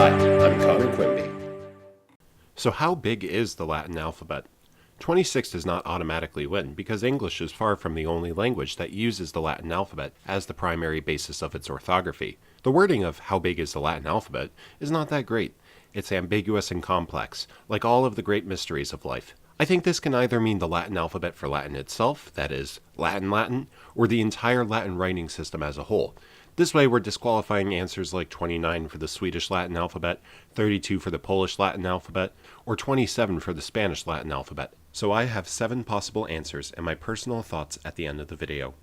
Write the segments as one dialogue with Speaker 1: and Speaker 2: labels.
Speaker 1: Hi, I'm Connor Quimby.
Speaker 2: So how big is the Latin alphabet? 26 does not automatically win because English is far from the only language that uses the Latin alphabet as the primary basis of its orthography. The wording of how big is the Latin alphabet is not that great. It's ambiguous and complex, like all of the great mysteries of life. I think this can either mean the Latin alphabet for Latin itself, that is, Latin, or the entire Latin writing system as a whole. This way, we're disqualifying answers like 29 for the Swedish Latin alphabet, 32 for the Polish Latin alphabet, or 27 for the Spanish Latin alphabet. So I have 7 possible answers and my personal thoughts at the end of the video.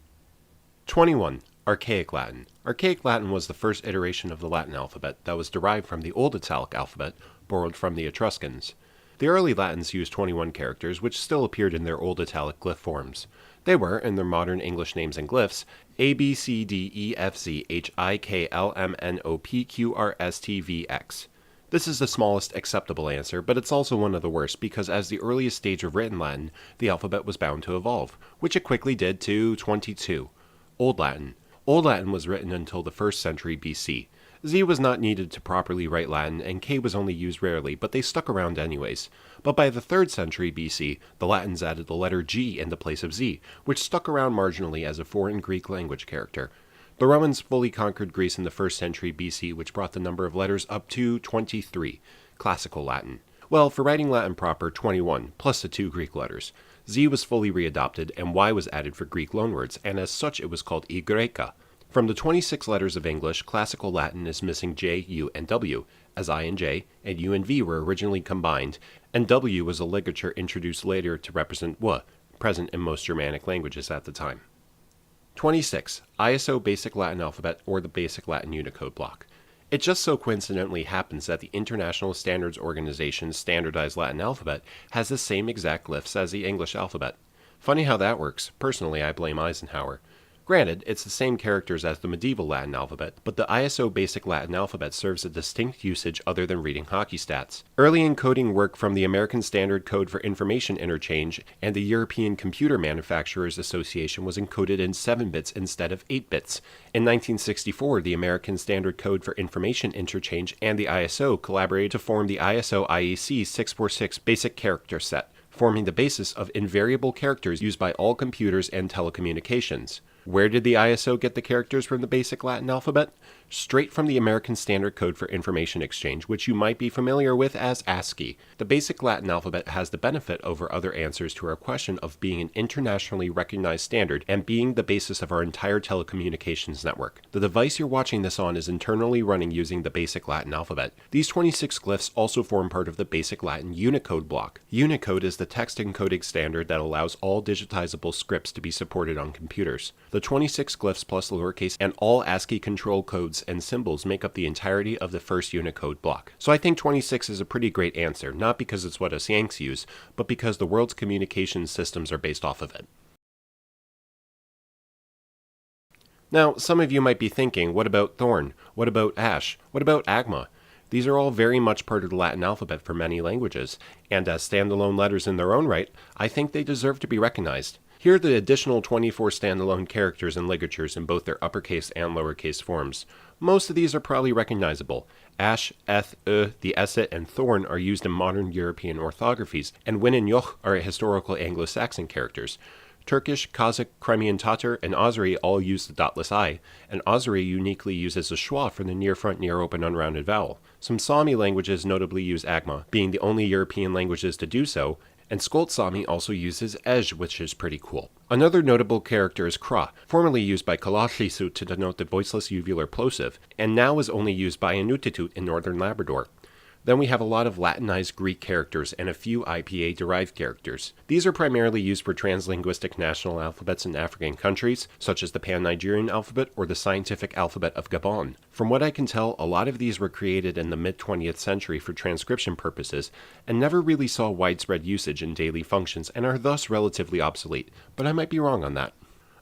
Speaker 2: 21. Archaic Latin. Archaic Latin was the first iteration of the Latin alphabet that was derived from the Old Italic alphabet, borrowed from the Etruscans. The early Latins used 21 characters, which still appeared in their Old Italic glyph forms. They were, in their modern English names and glyphs, A, B, C, D, E, F, Z, H, I, K, L, M, N, O, P, Q, R, S, T, V, X. This is the smallest acceptable answer, but it's also one of the worst because as the earliest stage of written Latin, the alphabet was bound to evolve, which it quickly did to 22. Old Latin. Old Latin was written until the 1st century BC. Z was not needed to properly write Latin, and K was only used rarely, but they stuck around anyways. But by the 3rd century BC, the Latins added the letter G in the place of Z, which stuck around marginally as a foreign Greek language character. The Romans fully conquered Greece in the 1st century BC, which brought the number of letters up to 23, Classical Latin. Well, for writing Latin proper, 21, plus the 2 Greek letters. Z was fully readopted, and Y was added for Greek loanwords, and as such it was called Y Graeca. From the 26 letters of English, Classical Latin is missing J, U, and W, as I and J, and U and V were originally combined, and W was a ligature introduced later to represent W, present in most Germanic languages at the time. 26. ISO Basic Latin Alphabet or the Basic Latin Unicode block. It just so coincidentally happens that the International Standards Organization's Standardized Latin Alphabet has the same exact glyphs as the English alphabet. Funny how that works. Personally, I blame Eisenhower. Granted, it's the same characters as the medieval Latin alphabet, but the ISO Basic Latin Alphabet serves a distinct usage other than reading hockey stats. Early encoding work from the American Standard Code for Information Interchange and the European Computer Manufacturers Association was encoded in 7 bits instead of 8 bits. In 1964, the American Standard Code for Information Interchange and the ISO collaborated to form the ISO IEC 646 Basic Character Set, forming the basis of invariable characters used by all computers and telecommunications. Where did the ISO get the characters from the Basic Latin alphabet? Straight from the American Standard Code for Information Exchange, which you might be familiar with as ASCII. The Basic Latin alphabet has the benefit over other answers to our question of being an internationally recognized standard and being the basis of our entire telecommunications network. The device you're watching this on is internally running using the Basic Latin alphabet. These 26 glyphs also form part of the Basic Latin Unicode block. Unicode is the text encoding standard that allows all digitizable scripts to be supported on computers. The 26 glyphs plus lowercase and all ASCII control codes and symbols make up the entirety of the first Unicode block. So I think 26 is a pretty great answer, not because it's what us Yanks use, but because the world's communication systems are based off of it. Now, some of you might be thinking, what about Thorn? What about Ash? What about Agma? These are all very much part of the Latin alphabet for many languages, and as standalone letters in their own right, I think they deserve to be recognized. Here are the additional 24 standalone characters and ligatures in both their uppercase and lowercase forms. Most of these are probably recognizable. Ash, eth, the esset, and thorn are used in modern European orthographies, and win and yoch are historical Anglo-Saxon characters. Turkish, Kazakh, Crimean Tatar, and Azeri all use the dotless I, and Azeri uniquely uses a schwa for the near-front, near-open, unrounded vowel. Some Sami languages notably use Agma, being the only European languages to do so, and Skolt Sami also uses ej, which is pretty cool. Another notable character is kra, formerly used by Kalaallisut to denote the voiceless uvular plosive, and now is only used by Inuktitut in northern Labrador. Then we have a lot of Latinized Greek characters and a few IPA-derived characters. These are primarily used for translinguistic national alphabets in African countries, such as the Pan-Nigerian alphabet or the scientific alphabet of Gabon. From what I can tell, a lot of these were created in the mid-20th century for transcription purposes and never really saw widespread usage in daily functions and are thus relatively obsolete, but I might be wrong on that.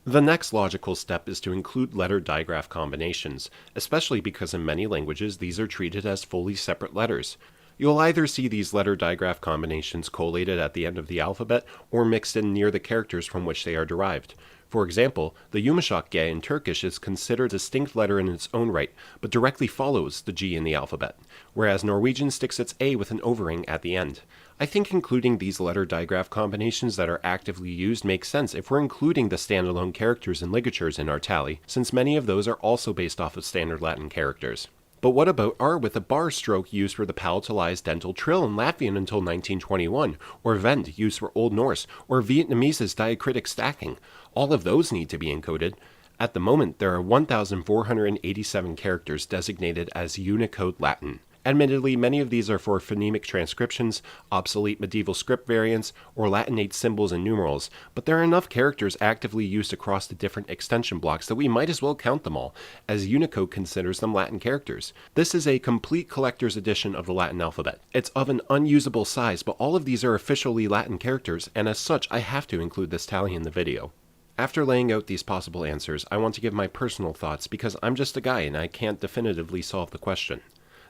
Speaker 2: The next logical step is to include letter digraph combinations, especially because in many languages these are treated as fully separate letters. You'll either see these letter digraph combinations collated at the end of the alphabet or mixed in near the characters from which they are derived. For example, the Yumuşak G in Turkish is considered a distinct letter in its own right, but directly follows the G in the alphabet, whereas Norwegian sticks its A with an overring at the end. I think including these letter digraph combinations that are actively used makes sense if we're including the standalone characters and ligatures in our tally, since many of those are also based off of standard Latin characters. But what about R with a bar stroke used for the palatalized dental trill in Latvian until 1921, or Vend used for Old Norse, or Vietnamese's diacritic stacking? All of those need to be encoded. At the moment, there are 1,487 characters designated as Unicode Latin. Admittedly, many of these are for phonemic transcriptions, obsolete medieval script variants, or Latinate symbols and numerals, but there are enough characters actively used across the different extension blocks that we might as well count them all, as Unicode considers them Latin characters. This is a complete collector's edition of the Latin alphabet. It's of an unusable size, but all of these are officially Latin characters, and as such, I have to include this tally in the video. After laying out these possible answers, I want to give my personal thoughts because I'm just a guy and I can't definitively solve the question.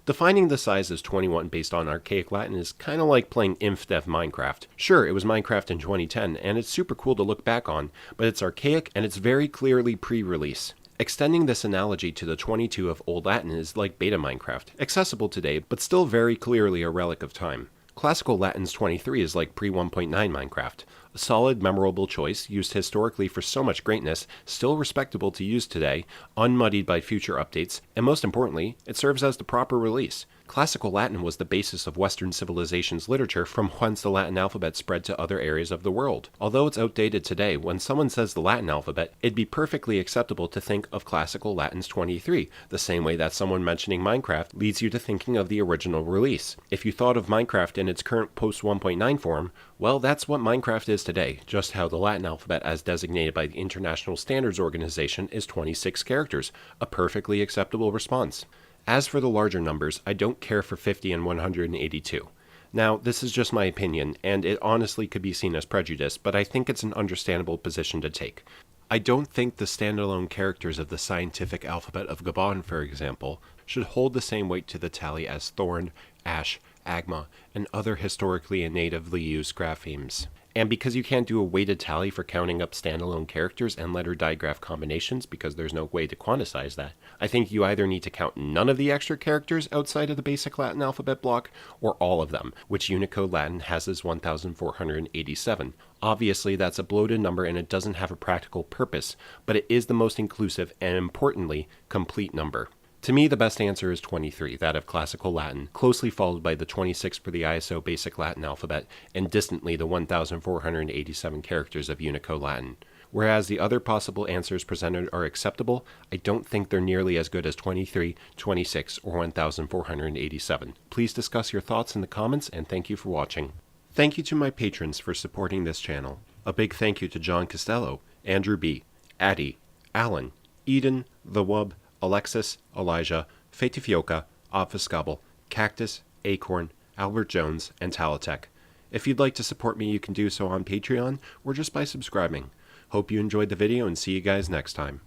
Speaker 2: Defining the size as 21 based on archaic Latin is kind of like playing InfDev Minecraft. Sure, it was Minecraft in 2010, and it's super cool to look back on, but it's archaic and it's very clearly pre-release. Extending this analogy to the 22 of Old Latin is like beta Minecraft, accessible today, but still very clearly a relic of time. Classical Latin's 23 is like pre-1.9 Minecraft, a solid, memorable choice used historically for so much greatness, still respectable to use today, unmuddied by future updates, and most importantly, it serves as the proper release. Classical Latin was the basis of Western civilization's literature, from whence the Latin alphabet spread to other areas of the world. Although it's outdated today, when someone says the Latin alphabet, it'd be perfectly acceptable to think of Classical Latin's 23, the same way that someone mentioning Minecraft leads you to thinking of the original release. If you thought of Minecraft in its current post 1.9 form, well, that's what Minecraft is today, just how the Latin alphabet as designated by the International Standards Organization is 26 characters, a perfectly acceptable response. As for the larger numbers, I don't care for 50 and 182. Now, this is just my opinion, and it honestly could be seen as prejudice, but I think it's an understandable position to take. I don't think the standalone characters of the scientific alphabet of Gabon, for example, should hold the same weight to the tally as Thorn, Ash, Agma, and other historically and natively used graphemes. And because you can't do a weighted tally for counting up standalone characters and letter digraph combinations because there's no way to quantize that, I think you either need to count none of the extra characters outside of the basic Latin alphabet block, or all of them, which Unicode Latin has as 1,487. Obviously, that's a bloated number and it doesn't have a practical purpose, but it is the most inclusive and, importantly, complete number. To me, the best answer is 23, that of Classical Latin, closely followed by the 26 for the ISO Basic Latin alphabet, and distantly the 1,487 characters of Unicode Latin. Whereas the other possible answers presented are acceptable, I don't think they're nearly as good as 23, 26, or 1,487. Please discuss your thoughts in the comments, and thank you for watching. Thank you to my patrons for supporting this channel. A big thank you to John Costello, Andrew B., Addie, Alan, Eden, The Wub, Alexis, Elijah, Fetifioka, Obfuscable, Cactus, Acorn, Albert Jones, and Talatek. If you'd like to support me, you can do so on Patreon or just by subscribing. Hope you enjoyed the video and see you guys next time.